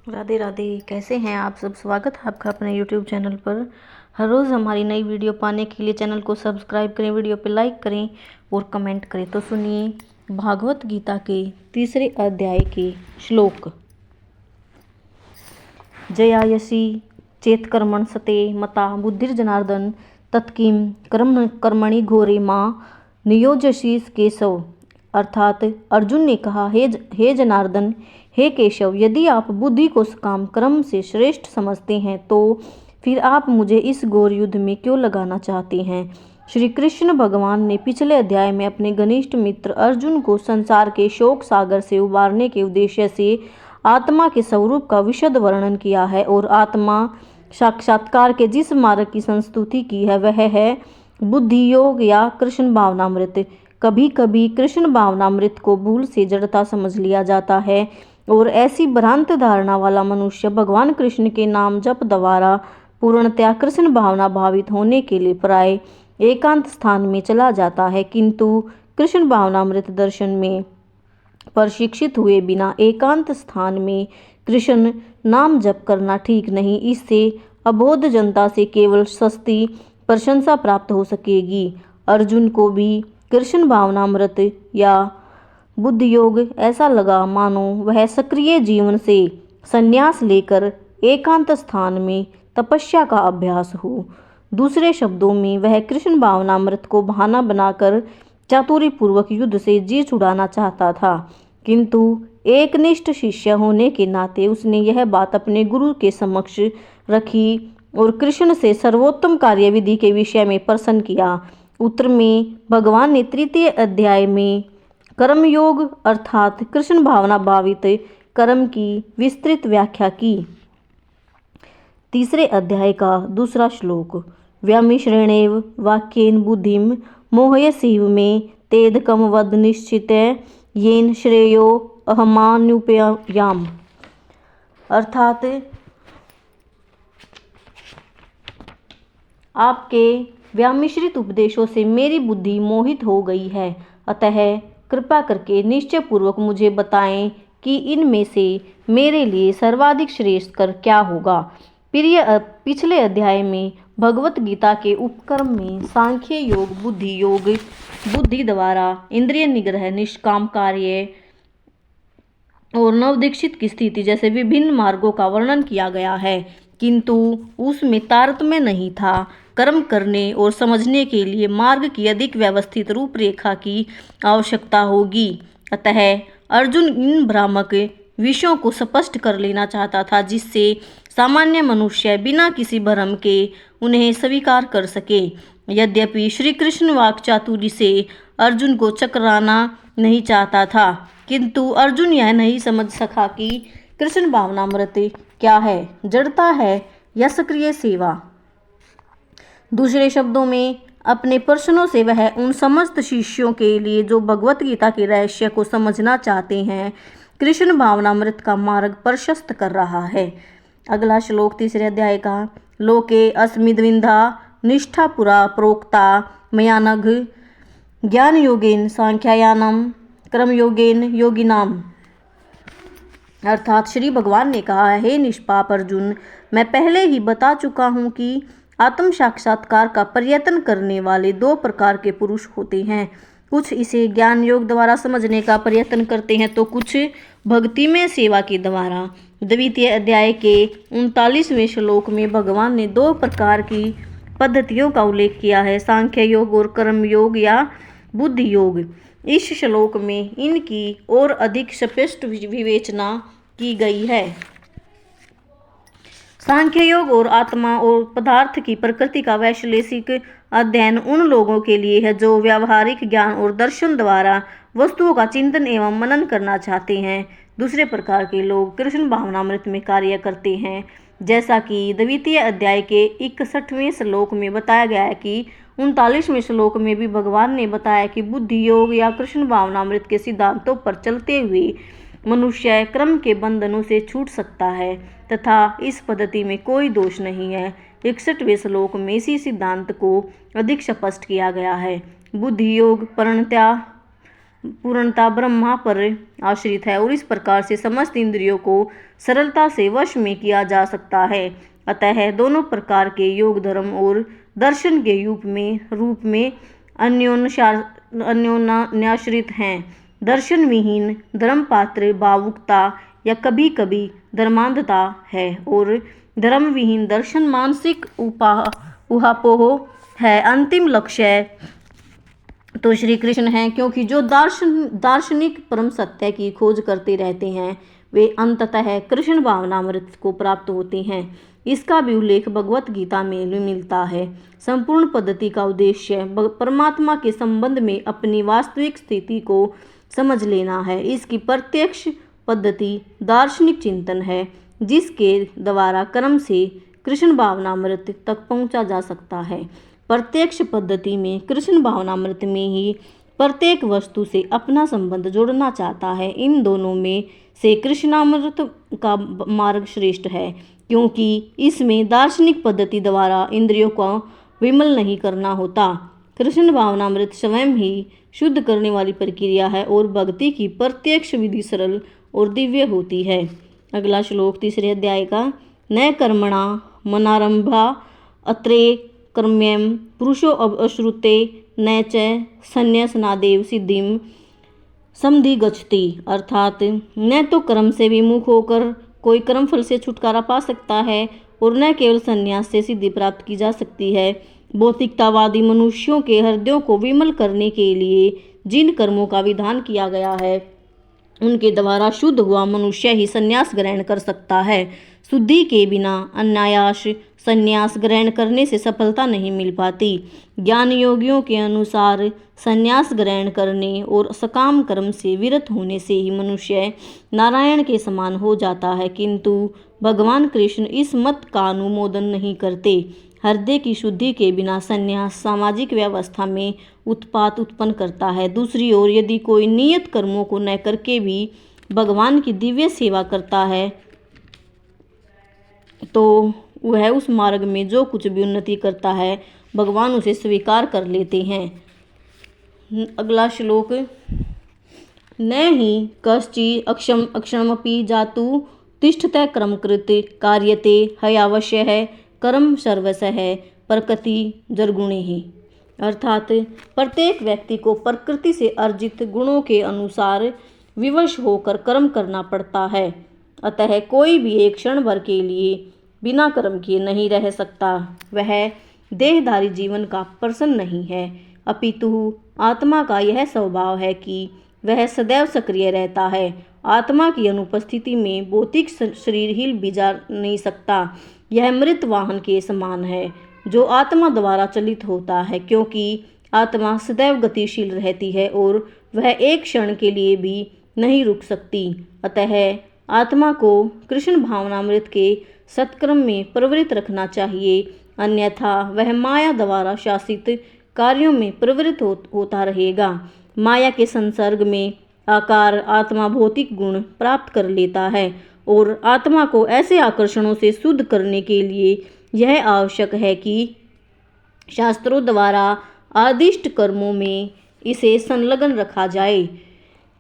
राधे राधे। कैसे हैं आप सब? स्वागत है आपका अपने YouTube चैनल पर। हर रोज़ हमारी नई वीडियो पाने के लिए चैनल को सब्सक्राइब करें, वीडियो पे लाइक करें और कमेंट करें। तो सुनिए भागवत गीता के तीसरे अध्याय के श्लोक। जयायसी चेत्कर्मण सते मता बुद्धिर्जनार्दन तत्किं कर्मणि घोरे मां नियोजशीस केशव। अर्थात अर्जुन ने कहा, हे जनार्दन, हे केशव, यदि आप बुद्धि को काम कर्म से श्रेष्ठ समझते हैं तो फिर आप मुझे इस घोर युद्ध में क्यों लगाना चाहते हैं। श्री कृष्ण भगवान ने पिछले अध्याय में अपने घनिष्ठ मित्र अर्जुन को संसार के शोक सागर से उबारने के उद्देश्य से आत्मा के स्वरूप का विशद वर्णन किया है और आत्मा साक्षात्कार के जिस मार्ग की संस्तुति की है वह है बुद्धि योग या कृष्ण भावनामृत। कभी कभी कृष्ण भावनामृत को भूल से जड़ता समझ लिया जाता है और ऐसी भ्रांत धारणा वाला मनुष्य भगवान कृष्ण के नाम जप द्वारा पूर्णतया कृष्ण भावना भावित होने के लिए प्राय एकांत स्थान में चला जाता है। किंतु कृष्ण भावनामृत दर्शन में प्रशिक्षित हुए बिना एकांत स्थान में कृष्ण नाम जप करना ठीक नहीं। इससे अबोध जनता से केवल सस्ती प्रशंसा प्राप्त हो सकेगी। अर्जुन को भी कृष्ण भावनामृत या बुद्धि योग ऐसा लगा मानो वह सक्रिय जीवन से संन्यास लेकर एकांत स्थान में तपस्या का अभ्यास हो। दूसरे शब्दों में वह कृष्ण भावनामृत को बहाना बनाकर चातुरी पूर्वक युद्ध से जी छुड़ाना चाहता था। किंतु एक निष्ठ शिष्य होने के नाते उसने यह बात अपने गुरु के समक्ष रखी और कृष्ण से सर्वोत्तम कार्यविधि के विषय में प्रश्न किया। उत्तर में भगवान ने तृतीय अध्याय में कर्मयोग अर्थात कृष्ण भावना भावित कर्म की विस्तृत व्याख्या की। तीसरे अध्याय का दूसरा श्लोक। व्यामिश्रणेव वाक्येन बुद्धिम मोहयसीव में तेदकम वद निश्चित येन श्रेयो अहमानुपयाम। अर्थात आपके व्यामिश्रित उपदेशों से मेरी बुद्धि मोहित हो गई है, अतः कृपा करके निश्चय पूर्वक मुझे बताएं कि इनमें से मेरे लिए सर्वाधिक श्रेष्ठ कर क्या होगा। पिछले अध्याय में भगवत गीता के उपक्रम में सांख्य योग, बुद्धि योग, बुद्धि द्वारा इंद्रिय निग्रह, निष्काम कार्य और नवदीक्षित की स्थिति जैसे विभिन्न मार्गों का वर्णन किया गया है, किंतु उसमें तारतम्य नहीं था। कर्म करने और समझने के लिए मार्ग की अधिक व्यवस्थित रूपरेखा की आवश्यकता होगी। अतः अर्जुन इन भ्रामक विषयों को स्पष्ट कर लेना चाहता था जिससे सामान्य मनुष्य बिना किसी भ्रम के उन्हें स्वीकार कर सके। यद्यपि श्री कृष्ण वाक चातुरी से अर्जुन को चकराना नहीं चाहता था, किंतु अर्जुन यह नहीं समझ सका कि कृष्ण भावनामृत क्या है, जड़ता है या सक्रिय सेवा। दूसरे शब्दों में अपने प्रश्नों से वह उन समस्त शिष्यों के लिए जो भगवत गीता के रहस्य को समझना चाहते हैं कृष्ण भावनामृत का मार्ग प्रशस्त कर रहा है। अगला श्लोक तीसरे अध्याय का। लोके अस्मिद्विंधा निष्ठा पुरा प्रोक्ता मयानघ ज्ञान योगेन सांख्यायानम कर्मयोगेन योगिनाम। अर्थात श्री भगवान ने कहा, हे निष्पाप अर्जुन, मैं पहले ही बता चुका हूँ कि आत्म साक्षात्कार का प्रयत्न करने वाले दो प्रकार के पुरुष होते हैं। कुछ इसे ज्ञान योग द्वारा समझने का प्रयत्न करते हैं तो कुछ भक्ति में सेवा के द्वारा। द्वितीय अध्याय के 39वें श्लोक में भगवान ने दो प्रकार की पद्धतियों का उल्लेख किया है, सांख्य योग और कर्म योग या बुद्धि योग। इस श्लोक में इनकी और अधिक स्पष्ट विवेचना की गई है। सांख्य योग और आत्मा और पदार्थ की प्रकृति का वैश्लेषिक अध्ययन उन लोगों के लिए है जो व्यावहारिक ज्ञान और दर्शन द्वारा वस्तुओं का चिंतन एवं मनन करना चाहते हैं। दूसरे प्रकार के लोग कृष्ण भावनामृत में कार्य करते हैं, जैसा कि द्वितीय अध्याय के 61वें श्लोक में बताया गया है कि 39वें श्लोक में भी भगवान ने बताया कि बुद्धि योग या कृष्ण भावनामृत के सिद्धांतों पर चलते हुए मनुष्य क्रम के बंधनों से छूट सकता है तथा इस पद्धति में कोई दोष नहीं है। 61वें श्लोक में इसी सिद्धांत को अधिक स्पष्ट किया गया है। बुद्धि योग पूर्णतया पूर्णता ब्रह्मा पर आश्रित है और इस प्रकार से समस्त इंद्रियों को सरलता से वश में किया जा सकता है। अतः दोनों प्रकार के योग धर्म और दर्शन के रूप में अन्योन्याश्रित हैं। दर्शन विहीन धर्म पात्र भावुकता या कभी कभी धर्मांधता है और धर्म विहीन दर्शन मानसिक उहापोह है। अंतिम लक्ष्य तो श्री कृष्ण हैं, क्योंकि जो दार्शनिक परम सत्य की खोज करते रहते हैं वे अंततः कृष्ण भावनामृत को प्राप्त होते हैं। इसका भी उल्लेख भगवत गीता में भी मिलता है। संपूर्ण पद्धति का उद्देश्य परमात्मा के संबंध में अपनी वास्तविक स्थिति को समझ लेना है। इसकी प्रत्यक्ष पद्धति दार्शनिक चिंतन है, जिसके द्वारा कर्म से कृष्ण भावनामृत तक पहुंचा जा सकता है। प्रत्यक्ष पद्धति में कृष्ण भावनामृत में ही प्रत्येक वस्तु से अपना संबंध जोड़ना चाहता है। इन दोनों में से कृष्णामृत का मार्ग श्रेष्ठ है, क्योंकि इसमें दार्शनिक पद्धति द्वारा इंद्रियों को विमल नहीं करना होता। कृष्ण भावनामृत स्वयं ही शुद्ध करने वाली प्रक्रिया है और भक्ति की प्रत्यक्ष विधि सरल और दिव्य होती है। अगला श्लोक 3 अध्याय का। न कर्मणा मनारंभा अत्रे कर्म्यम पुरुषो अश्रुते न च संन्यासनादेव सिद्धिम समधि गच्छति। अर्थात न तो कर्म से विमुख होकर कोई कर्म फल से छुटकारा पा सकता है और न केवल संन्यास से सिद्धि प्राप्त की जा सकती है। भौतिकतावादी मनुष्यों के हृदयों को विमल करने के लिए जिन कर्मों का विधान किया गया है उनके द्वारा शुद्ध हुआ मनुष्य ही संन्यास ग्रहण कर सकता है। शुद्धि के बिना अनायास संन्यास ग्रहण करने से सफलता नहीं मिल पाती। ज्ञान योगियों के अनुसार संन्यास ग्रहण करने और सकाम कर्म से विरत होने से ही मनुष्य नारायण के समान हो जाता है, किंतु भगवान कृष्ण इस मत का अनुमोदन नहीं करते। हृदय की शुद्धि के बिना संन्यास सामाजिक व्यवस्था में उत्पात उत्पन्न करता है। दूसरी ओर यदि कोई नियत कर्मों को न करके भी भगवान की दिव्य सेवा करता है तो वह उस मार्ग में जो कुछ भी उन्नति करता है भगवान उसे स्वीकार कर लेते हैं। अगला श्लोक। न ही कश्चित् अक्षमपि जातु तिष्ठतः कर्मकृत कार्यते हयावश्य है कर्म सर्वशः प्रकृति जरगुणे ही। अर्थात प्रत्येक व्यक्ति को प्रकृति से अर्जित गुणों के अनुसार विवश होकर कर्म करना पड़ता है। अतः कोई भी एक क्षण भर के लिए बिना कर्म किए नहीं रह सकता। वह देहधारी जीवन का प्रसन्न नहीं है, अपितु आत्मा का यह स्वभाव है कि वह सदैव सक्रिय रहता है। आत्मा की अनुपस्थिति में भौतिक शरीर हिल भी जा नहीं सकता। यह मृत वाहन के समान है जो आत्मा द्वारा चलित होता है, क्योंकि आत्मा सदैव गतिशील रहती है और वह एक क्षण के लिए भी नहीं रुक सकती। अतः आत्मा को कृष्ण भावनामृत के सत्कर्म में प्रवृत्त रखना चाहिए, अन्यथा वह माया द्वारा शासित कार्यों में प्रवृत्त होता रहेगा। माया के संसर्ग में आकार आत्मा भौतिक गुण प्राप्त कर लेता है और आत्मा को ऐसे आकर्षणों से शुद्ध करने के लिए यह आवश्यक है कि शास्त्रों द्वारा आदिष्ट कर्मों में इसे संलग्न रखा जाए।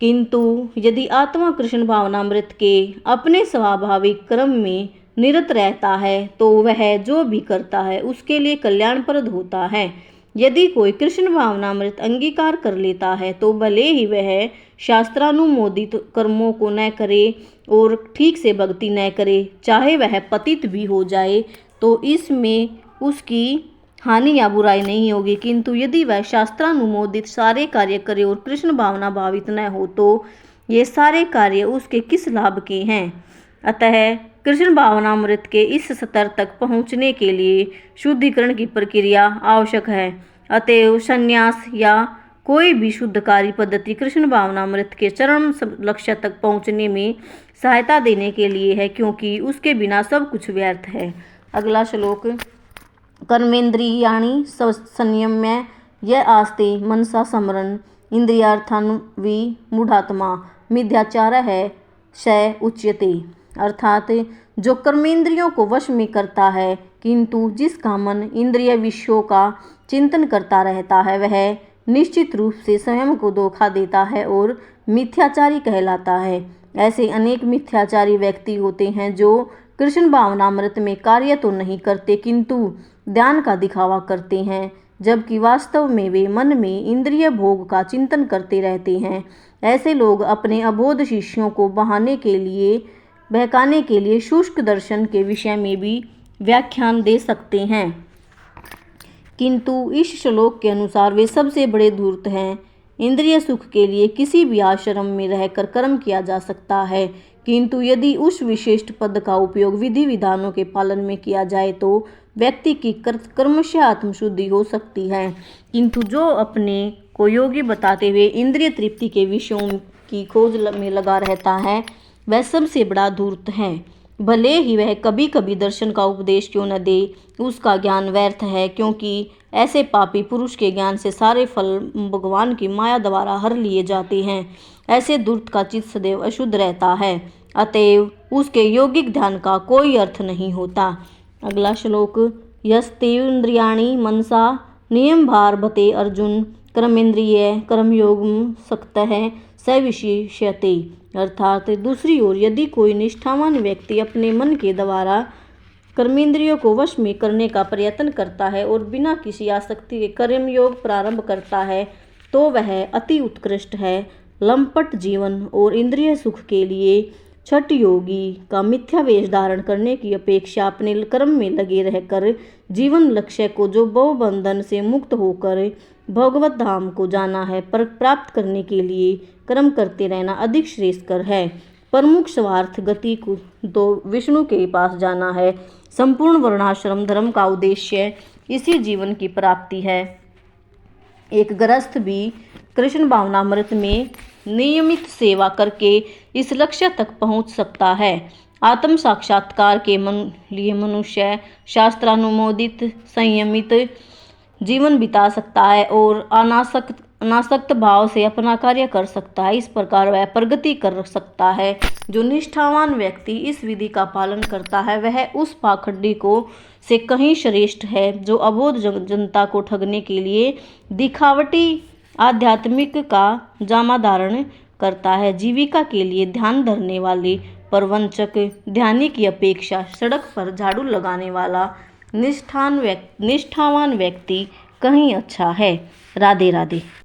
किंतु यदि आत्मा कृष्ण भावनामृत के अपने स्वाभाविक क्रम में निरत रहता है तो वह जो भी करता है उसके लिए कल्याणप्रद होता है। यदि कोई कृष्ण भावनामृत अंगीकार कर लेता है तो भले ही वह शास्त्रानुमोदित कर्मों को न करे और ठीक से भक्ति न करे, चाहे वह पतित भी हो जाए तो इसमें उसकी हानि या बुराई नहीं होगी। किंतु यदि वह शास्त्रानुमोदित सारे कार्य करे और कृष्ण भावना भावित न हो तो ये सारे कार्य उसके किस लाभ के हैं। अतः कृष्ण भावनामृत के इस स्तर तक पहुँचने के लिए शुद्धिकरण की प्रक्रिया आवश्यक है। अतएव संन्यास या कोई भी शुद्धकारी पद्धति कृष्ण भावनामृत के चरम लक्ष्य तक पहुँचने में सहायता देने के लिए है, क्योंकि उसके बिना सब कुछ व्यर्थ है। अगला श्लोक। कर्मेंद्रियाणि संयम्य यः आस्ते मनसा स्मरन् इंद्रियार्थान्विमूढ़ात्मा मिथ्याचारः स उच्यते। अर्थात जो कर्मेंद्रियों को वश में करता है किंतु जिसका मन इंद्रिय विषयों का चिंतन करता रहता है वह निश्चित रूप से स्वयं को धोखा देता है और मिथ्याचारी कहलाता है। ऐसे अनेक मिथ्याचारी व्यक्ति होते हैं जो कृष्ण भावनामृत में कार्य तो नहीं करते किंतु ध्यान का दिखावा करते हैं, जबकि वास्तव में वे मन में इंद्रिय भोग का चिंतन करते रहते हैं। ऐसे लोग अपने अबोध शिष्यों को बहकाने के लिए शुष्क दर्शन के विषय में भी व्याख्यान दे सकते हैं, किंतु इस श्लोक के अनुसार वे सबसे बड़े धूर्त हैं। इंद्रिय सुख के लिए किसी भी आश्रम में रहकर कर्म किया जा सकता है, किंतु यदि उस विशिष्ट पद का उपयोग विधि विधानों के पालन में किया जाए तो व्यक्ति की कर्मशः आत्मशुद्धि हो सकती है। किंतु जो अपने को योगी बताते हुए इंद्रिय तृप्ति के विषयों की खोज में लगा रहता है, वह सबसे बड़ा धूर्त है। भले ही वह कभी कभी दर्शन का उपदेश क्यों न दे, उसका ज्ञान व्यर्थ है, क्योंकि ऐसे पापी पुरुष के ज्ञान से सारे फल भगवान की माया द्वारा हर लिए जाते हैं। ऐसे धूर्त का चित्त सदैव अशुद्ध रहता है, अतएव उसके यौगिक ध्यान का कोई अर्थ नहीं होता। अगला श्लोक, यस्तेन्द्रियाणि मनसा नियम भारभते अर्जुन कर्मेंद्रिय कर्मयोगम सक्तः स विशिष्यते। अर्थात दूसरी ओर यदि कोई निष्ठावान व्यक्ति अपने मन के द्वारा कर्मेंद्रियों को वश में करने का प्रयत्न करता है और बिना किसी आसक्ति के कर्मयोग प्रारंभ करता है तो वह अति उत्कृष्ट है। लंपट जीवन और इंद्रिय सुख के लिए छठ योगी का मिथ्या वेश धारण करने की अपेक्षा अपने कर्म में लगे रहकर जीवन लक्ष्य को जो भवबंधन से मुक्त होकर भगवत धाम को जाना है पर प्राप्त करने के लिए कर्म करते रहना अधिक श्रेयस्कर है। प्रमुख स्वार्थ गति को तो विष्णु के पास जाना है। संपूर्ण वर्णाश्रम धर्म का उद्देश्य इसी जीवन की प्राप्ति है। एक गृहस्थ भी कृष्ण भावनामृत में नियमित सेवा करके इस लक्ष्य तक पहुंच सकता है। आत्म साक्षात्कार के लिए मनुष्य शास्त्रानुमोदित संयमित जीवन बिता सकता है और अनासक्त भाव से अपना कार्य कर सकता है। इस प्रकार वह प्रगति कर सकता है। जो निष्ठावान व्यक्ति इस विधि का पालन करता है वह उस पाखंडी को से कहीं श्रेष्ठ है जो अबोध जनता को ठगने के लिए दिखावटी आध्यात्मिक का जामा धारण करता है। जीविका के लिए ध्यान धरने वाले प्रवंचक ध्यानी की अपेक्षा सड़क पर झाड़ू लगाने वाला निष्ठावान व्यक्ति कहीं अच्छा है। राधे राधे।